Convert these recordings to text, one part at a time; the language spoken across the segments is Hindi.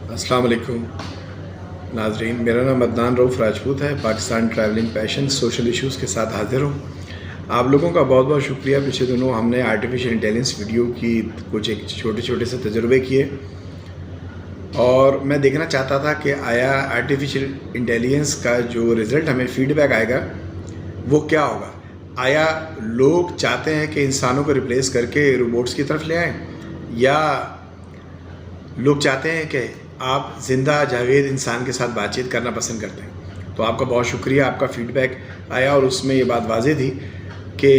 अस्सलाम वालेकुम नाजरीन, मेरा नाम अदनान रऊफ़ राजपूत है। Pakistan travelling passion social issues के साथ हाज़िर हूँ। आप लोगों का बहुत बहुत शुक्रिया। पिछले दिनों हमने आर्टिफिशियल इंटेलिजेंस वीडियो की कुछ एक छोटे छोटे से तजुर्बे किए और मैं देखना चाहता था कि आया आर्टिफिशियल इंटेलिजेंस का जो रिज़ल्ट हमें फ़ीडबैक आएगा वो क्या होगा। आया लोग चाहते हैं कि इंसानों को रिप्लेस करके रोबोट्स की तरफ ले आएँ, या लोग चाहते हैं कि आप ज़िंदा जावेद इंसान के साथ बातचीत करना पसंद करते हैं। तो आपका बहुत शुक्रिया, आपका फ़ीडबैक आया और उसमें ये बात वाज़ेह थी कि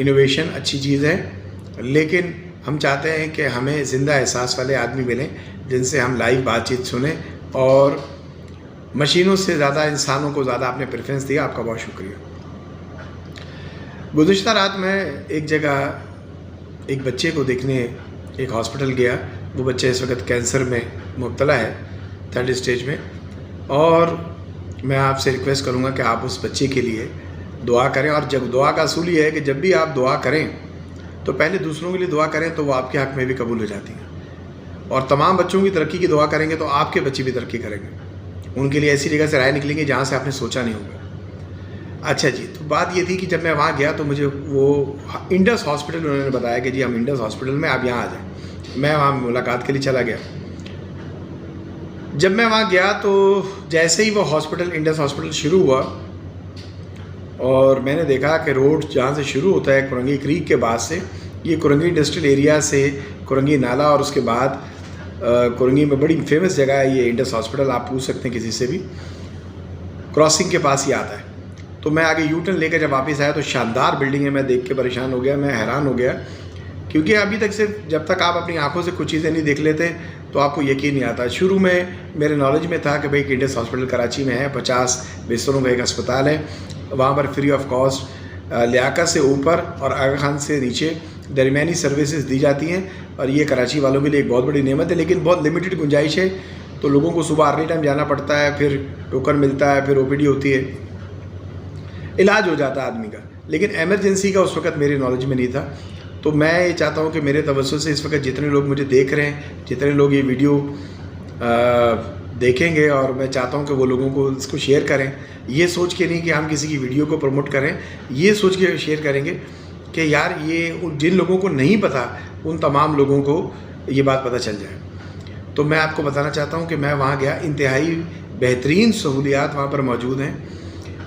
इनोवेशन अच्छी चीज़ है, लेकिन हम चाहते हैं कि हमें ज़िंदा एहसास वाले आदमी मिलें जिनसे हम लाइव बातचीत सुने, और मशीनों से ज़्यादा इंसानों को ज़्यादा आपने प्रेफरेंस दिया। आपका बहुत शुक्रिया। गुज़िश्ता रात मैं एक जगह एक बच्चे को देखने एक हॉस्पिटल गया। वो बच्चा इस वक्त कैंसर में मुब्तला है, 3rd स्टेज में, और मैं आपसे रिक्वेस्ट करूंगा कि आप उस बच्चे के लिए दुआ करें। और जब दुआ का असूल ये है कि जब भी आप दुआ करें तो पहले दूसरों के लिए दुआ करें, तो वो आपके हक़ में भी कबूल हो जाती है। और तमाम बच्चों की तरक्की की दुआ करेंगे तो आपके बच्चे भी तरक्की करेंगे, उनके लिए ऐसी जगह से राह निकलेंगे जहाँ से आपने सोचा नहीं होगा। अच्छा जी, तो बात ये थी कि जब मैं वहाँ गया तो मुझे वो इंडस हॉस्पिटल उन्होंने बताया कि जी हम इंडस हॉस्पिटल में, आप यहाँ आ जाएँ। मैं वहाँ मुलाकात के लिए चला गया। जब मैं वहाँ गया तो जैसे ही वो हॉस्पिटल इंडस हॉस्पिटल शुरू हुआ और मैंने देखा कि रोड जहाँ से शुरू होता है कुरंगी क्रीक के बाद से, ये कुरंगी इंडस्ट्रियल एरिया से कुरंगी नाला, और उसके बाद कुरंगी में बड़ी फेमस जगह है ये इंडस हॉस्पिटल, आप पूछ सकते हैं किसी से भी, क्रॉसिंग के पास ही आता है। तो मैं आगे यू टर्न लेकर जब वापस आया तो शानदार बिल्डिंग है, मैं देख के परेशान हो गया, मैं हैरान हो गया, क्योंकि अभी तक सिर्फ जब तक आप अपनी आंखों से कुछ चीज़ें नहीं देख लेते तो आपको यकीन नहीं आता। शुरू में मेरे नॉलेज में था कि भाई इंडस हॉस्पिटल कराची में है, 50 बिस्तरों का एक अस्पताल है, वहाँ पर फ्री ऑफ कॉस्ट लियाकत से ऊपर और आगा खान से नीचे दरमियानी सर्विसेज दी जाती हैं, और ये कराची वालों के लिए एक बहुत बड़ी नेमत है, लेकिन बहुत लिमिटेड गुंजाइश है। तो लोगों को सुबह अर्ली टाइम जाना पड़ता है, फिर टोकन मिलता है, फिर OPD होती है, इलाज हो जाता है आदमी का, लेकिन एमरजेंसी का उस वक्त मेरे नॉलेज में नहीं था। तो मैं ये चाहता हूँ कि मेरे तवज्जुह से इस वक्त जितने लोग मुझे देख रहे हैं, जितने लोग ये वीडियो देखेंगे, और मैं चाहता हूँ कि वो लोगों को इसको शेयर करें, ये सोच के नहीं कि हम किसी की वीडियो को प्रमोट करें, ये सोच के शेयर करेंगे कि यार ये जिन लोगों को नहीं पता उन तमाम लोगों को ये बात पता चल जाए। तो मैं आपको बताना चाहता हूँ कि मैं वहाँ गया, इंतहाई बेहतरीन सहूलियात वहाँ पर मौजूद हैं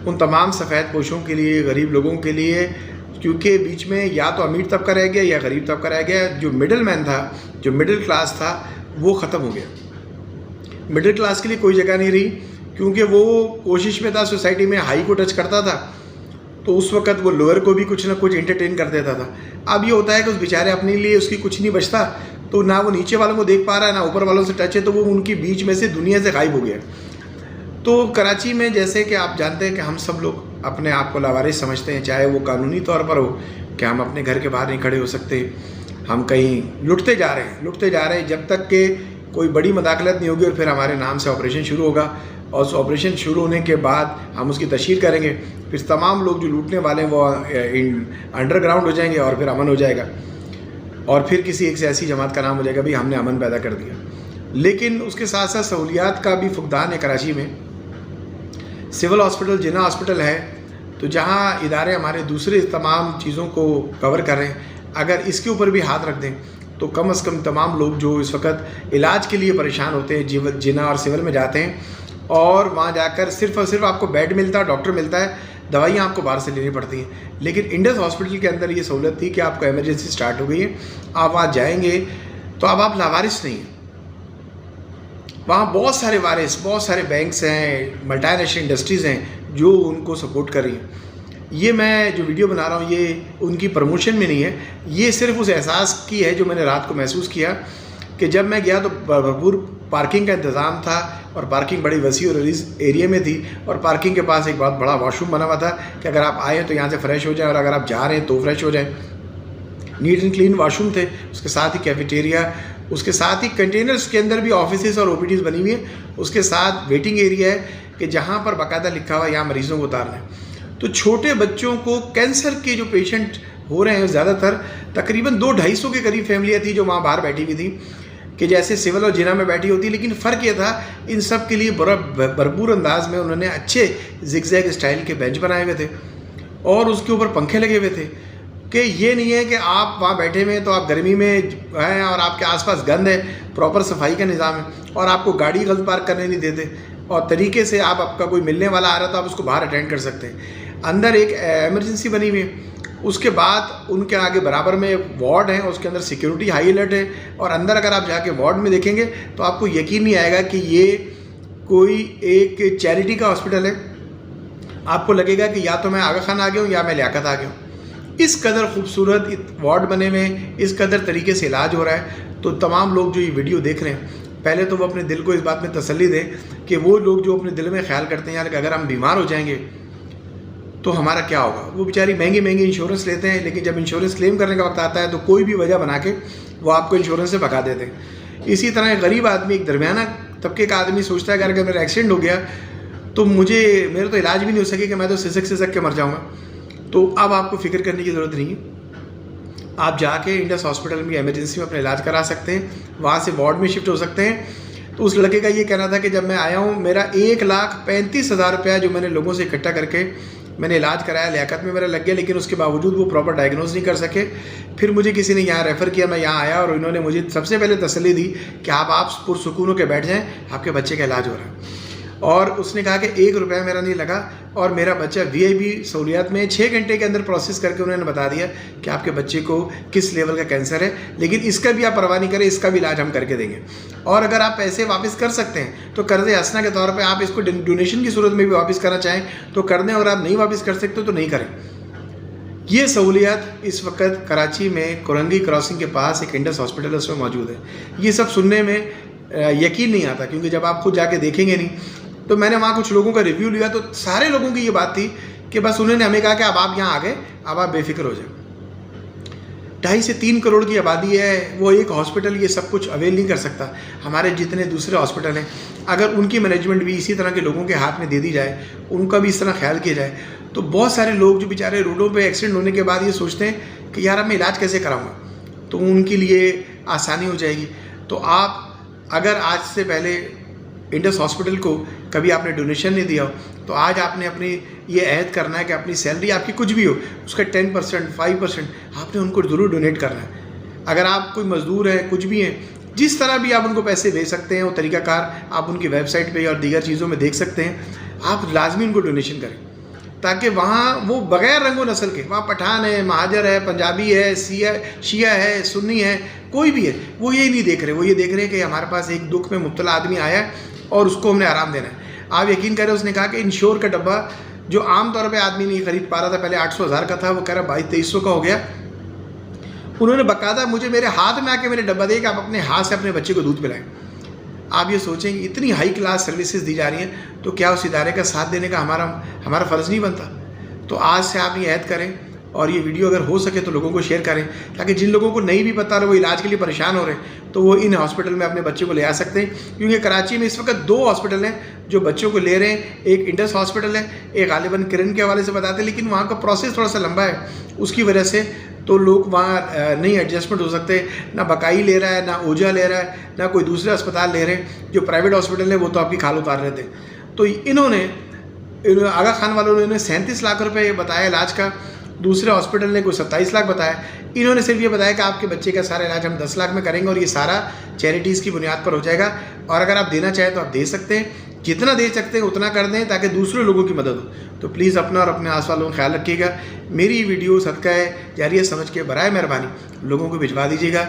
उन तमाम सफ़ेद पोशों के लिए, गरीब लोगों के लिए, क्योंकि बीच में या तो अमीर तबका रह गया या गरीब तबका रह गया। जो मिडिल मैन था, जो मिडिल क्लास था, वो ख़त्म हो गया। मिडिल क्लास के लिए कोई जगह नहीं रही, क्योंकि वो कोशिश में था सोसाइटी में हाई को टच करता था, तो उस वक्त वो लोअर को भी कुछ ना कुछ एंटरटेन कर देता था। अब ये होता है कि उस बेचारे अपने लिए उसकी कुछ नहीं बचता, तो ना वो नीचे वालों को देख पा रहा है, ना ऊपर वालों से टच है, तो वो उनकी बीच में से दुनिया से गायब हो गया। तो कराची में जैसे कि आप जानते हैं कि हम सब लोग अपने आप को लावारिस समझते हैं, चाहे वो कानूनी तौर पर हो कि हम अपने घर के बाहर नहीं खड़े हो सकते, हम कहीं लुटते जा रहे हैं जब तक कि कोई बड़ी मदाखलत नहीं होगी, और फिर हमारे नाम से ऑपरेशन शुरू होगा, और उस ऑपरेशन शुरू होने के बाद हम उसकी तशहीर करेंगे, फिर तमाम लोग जो लूटने वाले हैं वो अंडरग्राउंड हो जाएंगे, और फिर अमन हो जाएगा, और फिर किसी एक सियासी जमात का नाम हो जाएगा, भाई हमने अमन पैदा कर दिया। लेकिन उसके साथ साथ सहूलियात का भी फुकदान है कराची में। सिविल हॉस्पिटल, जिन्ना हॉस्पिटल है, तो जहाँ इदारे हमारे दूसरे तमाम चीज़ों को कवर कर रहे हैं, अगर इसके ऊपर भी हाथ रख दें तो कम से कम तमाम लोग जो इस वक्त इलाज के लिए परेशान होते हैं, जिन्ना और सिविल में जाते हैं, और वहाँ जाकर सिर्फ और सिर्फ आपको बेड मिलता है, डॉक्टर मिलता है, दवाइयाँ आपको बाहर से लेनी पड़ती हैं। लेकिन इंडस हॉस्पिटल के अंदर ये सहूलत थी कि आपको एमरजेंसी स्टार्ट हो गई है, आप वहाँ जाएंगे तो अब आप लावारिस नहीं हैं। वहाँ बहुत सारे वारिस, बहुत सारे बैंक्स हैं, मल्टीनेशनल इंडस्ट्रीज़ हैं जो उनको सपोर्ट कर रही हैं। ये मैं जो वीडियो बना रहा हूँ ये उनकी प्रमोशन में नहीं है, ये सिर्फ उस एहसास की है जो मैंने रात को महसूस किया कि जब मैं गया तो भरपूर पार्किंग का इंतज़ाम था, और पार्किंग बड़ी वसी और रिलीज एरिया में थी, और पार्किंग के पास एक बहुत बड़ा वॉशरूम बना हुआ था कि अगर आप आए तो यहाँ से फ्रेश हो जाएं, और अगर आप जा रहे हैं तो फ्रेश हो जाएं। नीट एंड क्लीन वॉशरूम थे, उसके साथ ही कैफेटेरिया, उसके साथ ही कंटेनर्स के अंदर भी ऑफिसेस और OPDs बनी हुई हैं, उसके साथ वेटिंग एरिया है कि जहाँ पर बाकायदा लिखा हुआ यहाँ मरीज़ों को उतारना है। तो छोटे बच्चों को कैंसर के जो पेशेंट हो रहे हैं ज़्यादातर, तकरीबन 200-250 के करीब फैमिलियाँ थी जो वहाँ बाहर बैठी हुई थी, कि जैसे सिविल और जिना में बैठी होती है, लेकिन फ़र्क ये था इन सब के लिए बड़ा भरपूर अंदाज में उन्होंने अच्छे जिगजैग स्टाइल के बेंच बनाए हुए थे और उसके ऊपर पंखे लगे हुए थे कि ये नहीं है कि आप वहाँ बैठे हुए हैं तो आप गर्मी में हैं और आपके आसपास गंद है, प्रॉपर सफाई का निज़ाम है और आपको गाड़ी गलत पार्क करने नहीं देते और तरीके से आपका कोई मिलने वाला आ रहा है तो आप उसको बाहर अटेंड कर सकते हैं। अंदर एक एमरजेंसी बनी हुई है, उसके बाद उनके आगे बराबर में वार्ड है, उसके अंदर सिक्योरिटी हाई अलर्ट है और अंदर अगर आप जाके वार्ड में देखेंगे तो आपको यकीन नहीं आएगा कि ये कोई एक चैरिटी का हॉस्पिटल है। आपको लगेगा कि या तो मैं आगा खान आ गया हूँ या मैं लियाकत आ गया हूँ। इस कदर खूबसूरत वार्ड बने हुए, इस कदर तरीके से इलाज हो रहा है। तो तमाम लोग जो ये वीडियो देख रहे हैं, पहले तो वो अपने दिल को इस बात में तसल्ली दें कि वो लोग जो अपने दिल में ख्याल करते हैं यार कि अगर हम बीमार हो जाएंगे तो हमारा क्या होगा। वो बेचारी महंगी महंगी इंश्योरेंस लेते हैं, लेकिन जब इंश्योरेंस क्लेम करने का वक्त आता है तो कोई भी वजह बना के वो आपको इंश्योरेंस से भगा देते हैं। इसी तरह एक गरीब आदमी, एक दरमियाना तबके का आदमी सोचता है कि अगर मेरा एक्सीडेंट हो गया तो मेरे तो इलाज भी नहीं हो सकेगा, मैं तो सिसक के मर जाऊँगा। तो अब आपको फ़िक्र करने की ज़रूरत नहीं है, आप जाके इंडस हॉस्पिटल में इमरजेंसी में अपना इलाज करा सकते हैं, वहाँ से वार्ड में शिफ्ट हो सकते हैं। तो उस लड़के का ये कहना था कि जब मैं आया हूँ मेरा 1,35,000 रुपया जो मैंने लोगों से इकट्ठा करके मैंने इलाज कराया, लियाकत में मेरा लग गया, लेकिन उसके बावजूद वो प्रॉपर डायग्नोज नहीं कर सके। फिर मुझे किसी ने यहाँ रेफ़र किया, मैं यहाँ आया और इन्होंने मुझे सबसे पहले तसल्ली दी कि आप पुरसुकून होकर बैठ जाएँ, आपके बच्चे का इलाज हो रहा है। और उसने कहा कि 1 रुपया मेरा नहीं लगा और मेरा बच्चा VIP सहूलियात में 6 घंटे के अंदर प्रोसेस करके उन्होंने बता दिया कि आपके बच्चे को किस लेवल का कैंसर है, लेकिन इसका भी आप परवाह नहीं करें, इसका भी इलाज हम करके देंगे। और अगर आप पैसे वापस कर सकते हैं तो कर्ज़ हसना के तौर पे आप इसको डोनेशन की सूरत में भी वापस करना चाहें तो कर दें, और आप नहीं वापस कर सकते तो नहीं करें। ये सहूलियत इस वक्त कराची में कोरंगी क्रॉसिंग के पास एक इंडस हॉस्पिटल है, उसमें मौजूद है। ये सब सुनने में यकीन नहीं आता, क्योंकि जब आप खुद जाके देखेंगे नहीं। तो मैंने वहाँ कुछ लोगों का रिव्यू लिया तो सारे लोगों की ये बात थी कि बस उन्होंने हमें कहा कि अब आप यहाँ आ गए, अब आप बेफिक्र हो जाए। 2.5 से 3 करोड़ की आबादी है, वो एक हॉस्पिटल ये सब कुछ अवेल नहीं कर सकता। हमारे जितने दूसरे हॉस्पिटल हैं, अगर उनकी मैनेजमेंट भी इसी तरह के लोगों के हाथ में दे दी जाए, उनका भी इस तरह ख्याल किया जाए, तो बहुत सारे लोग जो बेचारे रोडों पे एक्सीडेंट होने के बाद ये सोचते हैं कि यार अब मैं इलाज कैसे कराऊंगा, तो उनके लिए आसानी हो जाएगी। तो आप अगर आज से पहले इंडस हॉस्पिटल को कभी आपने डोनेशन नहीं दिया हो, तो आज आपने अपनी ये अहद करना है कि अपनी सैलरी आपकी कुछ भी हो उसका 10%, 5% आपने उनको ज़रूर डोनेट करना है। अगर आप कोई मज़दूर है, कुछ भी हैं, जिस तरह भी आप उनको पैसे दे सकते हैं, वो तरीक़ाकार आप उनकी वेबसाइट पे और दीगर चीज़ों में देख सकते हैं। आप लाजमी उनको डोनेशन करें ताकि वहाँ वो बग़ैर रंगो नस्ल के, वहाँ पठान है, महाजर है, पंजाबी है, शिया है, सुन्नी है, कोई भी है, वो ये नहीं देख रहे। वो ये देख रहे हैं कि हमारे पास एक दुख में मुब्तला आदमी आया है और उसको हमने आराम देना है। आप यकीन करें, उसने कहा कि इंश्योर का डब्बा जो आम तौर पे आदमी नहीं खरीद पा रहा था, पहले 800,000 का था, वो कह रहा 2200-2300 का हो गया। उन्होंने बाकायदा मुझे मेरे हाथ में आके मैंने डब्बा दिया कि आप अपने हाथ से अपने बच्चे को दूध पिलाएं। आप ये सोचें कि इतनी हाई क्लास सर्विसेज दी जा रही हैं, तो क्या उस इदारे का साथ देने का हमारा फ़र्ज़ नहीं बनता। तो आज से आप ये ऐद करें और ये वीडियो अगर हो सके तो लोगों को शेयर करें, ताकि जिन लोगों को नहीं भी पता रहे, वो इलाज के लिए परेशान हो रहे हैं, तो वो इन हॉस्पिटल में अपने बच्चे को ले आ सकते हैं। क्योंकि कराची में इस वक्त 2 हॉस्पिटल हैं जो बच्चों को ले रहे हैं। एक इंडस हॉस्पिटल है, एक गालिबन किरण के हवाले से बताते हैं, लेकिन वहाँ का प्रोसेस थोड़ा सा लंबा है, उसकी वजह से तो लोग वहाँ नहीं एडजस्टमेंट हो सकते। ना बकाई ले रहा है, ना ओझा ले रहा है, ना कोई दूसरे अस्पताल ले रहे हैं। जो प्राइवेट हॉस्पिटल है वो तो आपकी खाल उतार लेते हैं। तो इन्होंने आगा खान वालों ने 37 लाख रुपये बताया इलाज का, दूसरे हॉस्पिटल ने कोई 27 लाख बताया। इन्होंने सिर्फ ये बताया कि आपके बच्चे का सारा इलाज हम 10 लाख में करेंगे और ये सारा चैरिटीज़ की बुनियाद पर हो जाएगा। और अगर आप देना चाहें तो आप दे सकते हैं, जितना दे सकते हैं उतना कर दें ताकि दूसरे लोगों की मदद हो। तो प्लीज़ अपना और अपने आस वालों का ख्याल रखिएगा। मेरी वीडियो सदका जारिया समझ के बराए मेहरबानी लोगों को भिजवा दीजिएगा,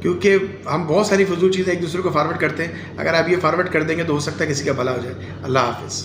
क्योंकि हम बहुत सारी फजूल चीज़ें एक दूसरे को फॉरवर्ड करते हैं। अगर आप ये फॉरवर्ड कर देंगे तो हो सकता है किसी का भला हो जाए। अल्लाह हाफ़िज़।